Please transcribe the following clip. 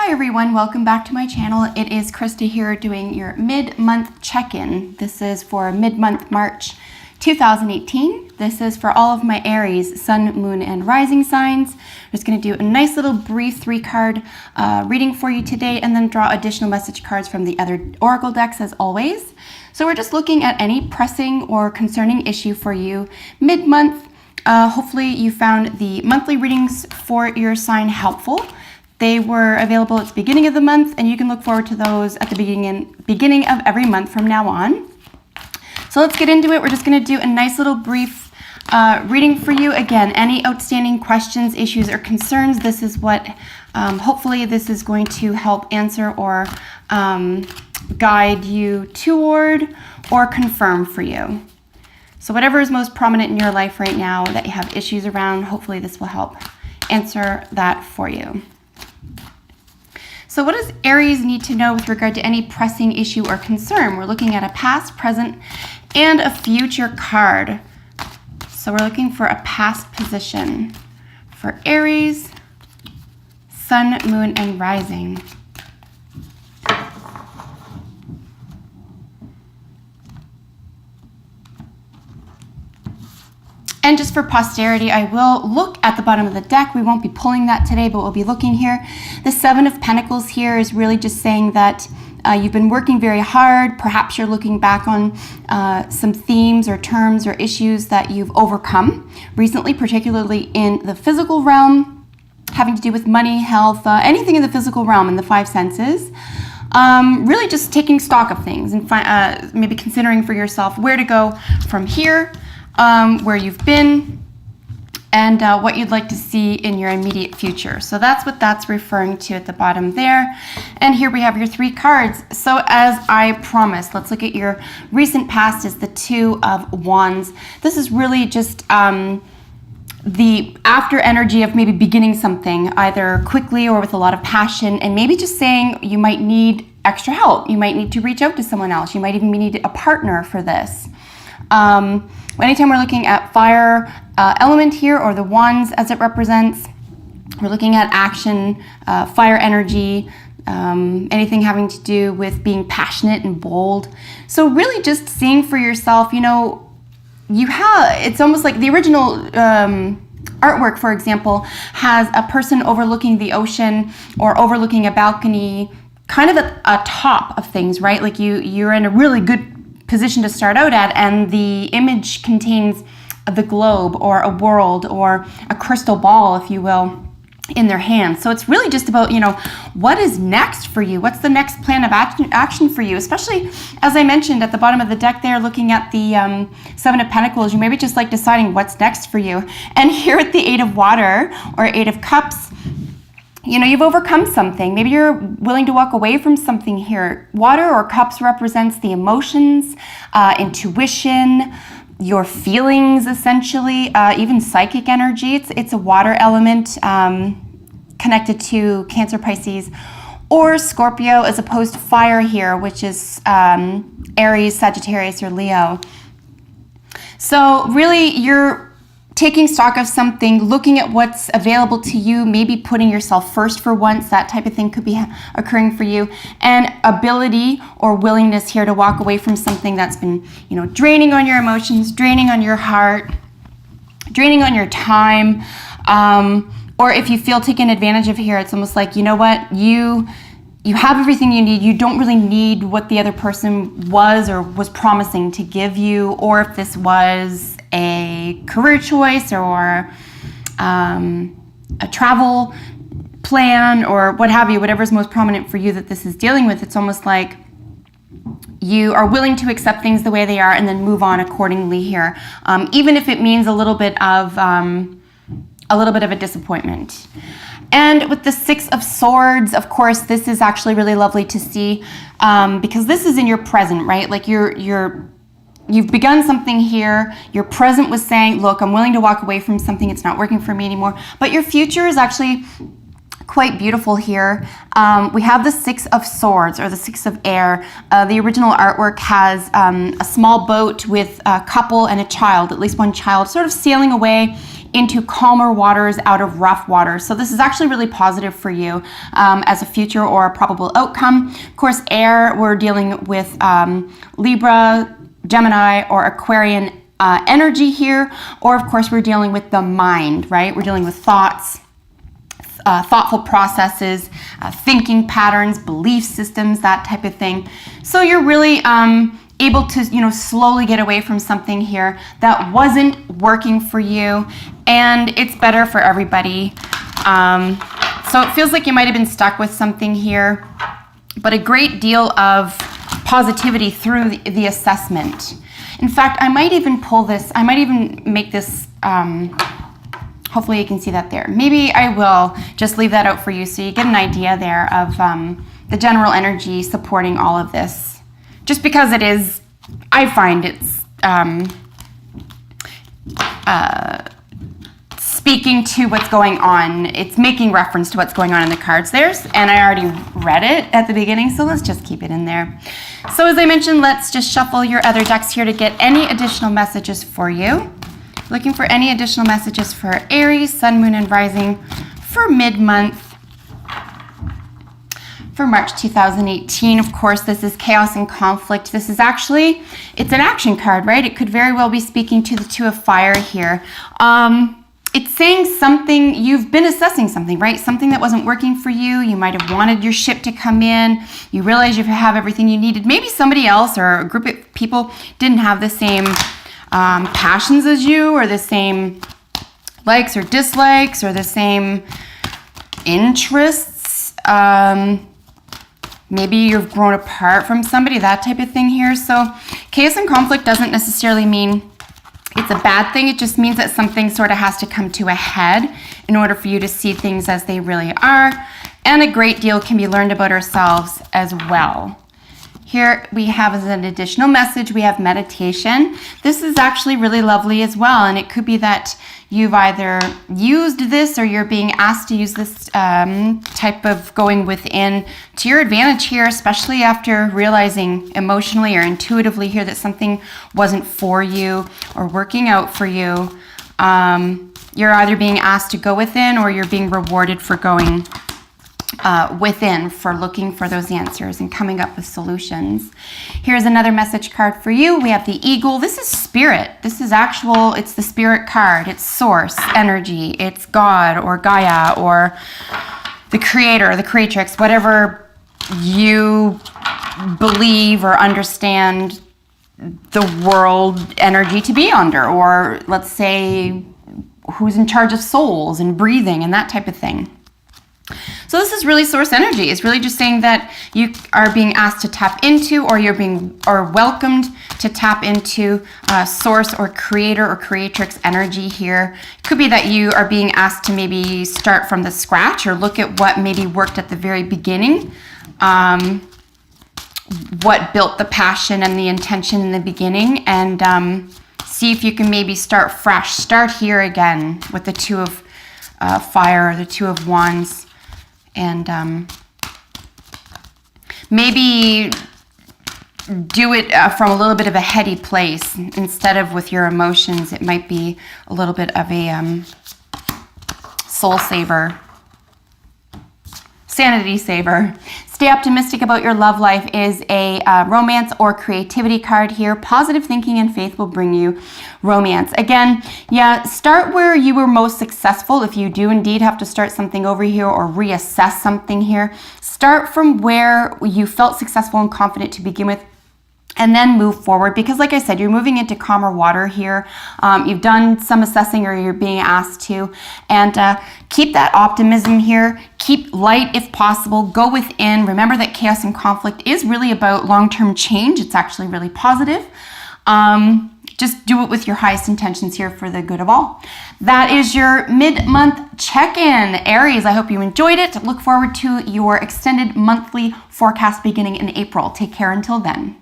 Hi everyone, welcome back to my channel. It is Krista here doing your mid-month check-in. This is for mid-month March 2018. This is for all of my Aries, Sun, Moon, and Rising signs. I'm just going to do a nice little brief 3-card reading for you today and then draw additional message cards from the other Oracle decks as always. So we're just looking at any pressing or concerning issue for you mid-month. Hopefully you found the monthly readings for your sign helpful. They were available at the beginning of the month, and you can look forward to those at the beginning of every month from now on. So let's get into it. We're just going to do a nice little brief reading for you. Again, any outstanding questions, issues, or concerns, this is what, hopefully this is going to help answer or guide you toward or confirm for you. So whatever is most prominent in your life right now that you have issues around, hopefully this will help answer that for you. So what does Aries need to know with regard to any pressing issue or concern? We're looking at a past, present, and a future card. So we're looking for a past position for Aries, Sun, Moon, and Rising. And just for posterity, I will look at the bottom of the deck. We won't be pulling that today, but we'll be looking here. The Seven of Pentacles here is really just saying that you've been working very hard. Perhaps you're looking back on some themes or terms or issues that you've overcome recently, particularly in the physical realm, having to do with money, health, anything in the physical realm, in the 5 senses. Really just taking stock of things and maybe considering for yourself where to go from here. Where you've been, and what you'd like to see in your immediate future. So that's what that's referring to at the bottom there. And here we have your 3 cards. So as I promised, let's look at your recent past as the 2 of Wands. This is really just the after energy of maybe beginning something, either quickly or with a lot of passion, and maybe just saying you might need extra help. You might need to reach out to someone else. You might even need a partner for this. Anytime we're looking at fire element here, or the wands as it represents, we're looking at action, fire energy, anything having to do with being passionate and bold. So really just seeing for yourself, you know, it's almost like the original artwork, for example, has a person overlooking the ocean or overlooking a balcony, kind of at a top of things, right? Like you're in a really good position to start out at, and the image contains the globe or a world or a crystal ball, if you will, in their hands. So it's really just about, you know, what is next for you? What's the next plan of action for you? Especially, as I mentioned at the bottom of the deck there, looking at the 7 of Pentacles, you maybe just like deciding what's next for you. And here at the 8 of Water or 8 of Cups, you know, you've overcome something. Maybe you're willing to walk away from something here. Water or cups represents the emotions, intuition, your feelings, essentially, even psychic energy. It's a water element connected to Cancer, Pisces, or Scorpio, as opposed to fire here, which is Aries, Sagittarius, or Leo. So really, you're taking stock of something, looking at what's available to you, maybe putting yourself first for once, that type of thing could be occurring for you, and ability or willingness here to walk away from something that's been, you know, draining on your emotions, draining on your heart, draining on your time, or if you feel taken advantage of here, it's almost like, you know what, you have everything you need. You don't really need what the other person was or was promising to give you, or if this was a career choice or a travel plan or what have you, whatever's most prominent for you that this is dealing with, it's almost like you are willing to accept things the way they are and then move on accordingly here, even if it means a little bit of a disappointment. And with the 6 of Swords, of course, this is actually really lovely to see because this is in your present, right? Like you've begun something here. Your present was saying, look, I'm willing to walk away from something. It's not working for me anymore. But your future is actually quite beautiful here. We have the 6 of Swords, or the 6 of Air. The original artwork has a small boat with a couple and a child, at least one child, sort of sailing away into calmer waters out of rough waters. So this is actually really positive for you as a future or a probable outcome. Of course, air, we're dealing with Libra, Gemini, or Aquarian energy here. Or of course, we're dealing with the mind, right? We're dealing with thoughts, thoughtful processes, thinking patterns, belief systems, that type of thing. So you're really able to, slowly get away from something here that wasn't working for you, and it's better for everybody. So it feels like you might have been stuck with something here, but a great deal of positivity through the assessment. In fact, I might even pull this, I might even make this, hopefully you can see that there. Maybe I will just leave that out for you so you get an idea there of the general energy supporting all of this. Just because it is, I find it's speaking to what's going on. It's making reference to what's going on in the cards there, and I already read it at the beginning, so let's just keep it in there. So as I mentioned, let's just shuffle your other decks here to get any additional messages for you. Looking for any additional messages for Aries, Sun, Moon, and Rising for mid-month for March 2018. Of course, this is chaos and conflict. This is actually, it's an action card, right? It could very well be speaking to the Two of Fire here. It's saying something, you've been assessing something, right? Something that wasn't working for you. You might have wanted your ship to come in. You realize you have everything you needed. Maybe somebody else or a group of people didn't have the same passions as you, or the same likes or dislikes, or the same interests. Maybe you've grown apart from somebody, that type of thing here. So chaos and conflict doesn't necessarily mean it's a bad thing. It just means that something sort of has to come to a head in order for you to see things as they really are. And a great deal can be learned about ourselves as well. Here we have as an additional message, we have meditation. This is actually really lovely as well. And it could be that you've either used this or you're being asked to use this type of going within to your advantage here, especially after realizing emotionally or intuitively here that something wasn't for you or working out for you. You're either being asked to go within or you're being rewarded for going within, for looking for those answers and coming up with solutions. Here's another message card for you. We have the Eagle. This is spirit. This is actual, it's the spirit card. It's source energy. It's God or Gaia or the creator, the creatrix, whatever you believe or understand the world energy to be under, or let's say who's in charge of souls and breathing and that type of thing. So this is really source energy. It's really just saying that you are being asked to tap into, or you're being welcomed to tap into source or creator or creatrix energy here. It could be that you are being asked to maybe start from the scratch or look at what maybe worked at the very beginning, what built the passion and the intention in the beginning, and see if you can maybe start fresh. Start here again with the Two of Fire or the Two of Wands. And maybe do it from a little bit of a heady place instead of with your emotions. It might be a little bit of a soul saver, sanity saver. Stay optimistic about your love life is a romance or creativity card here. Positive thinking and faith will bring you romance. Again, yeah, start where you were most successful. If you do indeed have to start something over here or reassess something here, start from where you felt successful and confident to begin with, and then move forward, because like I said, you're moving into calmer water here. You've done some assessing, or you're being asked to, and keep that optimism here. Keep light if possible. Go within. Remember that chaos and conflict is really about long-term change. It's actually really positive. Just do it with your highest intentions here for the good of all. That is your mid-month check-in. Aries, I hope you enjoyed it. Look forward to your extended monthly forecast beginning in April. Take care until then.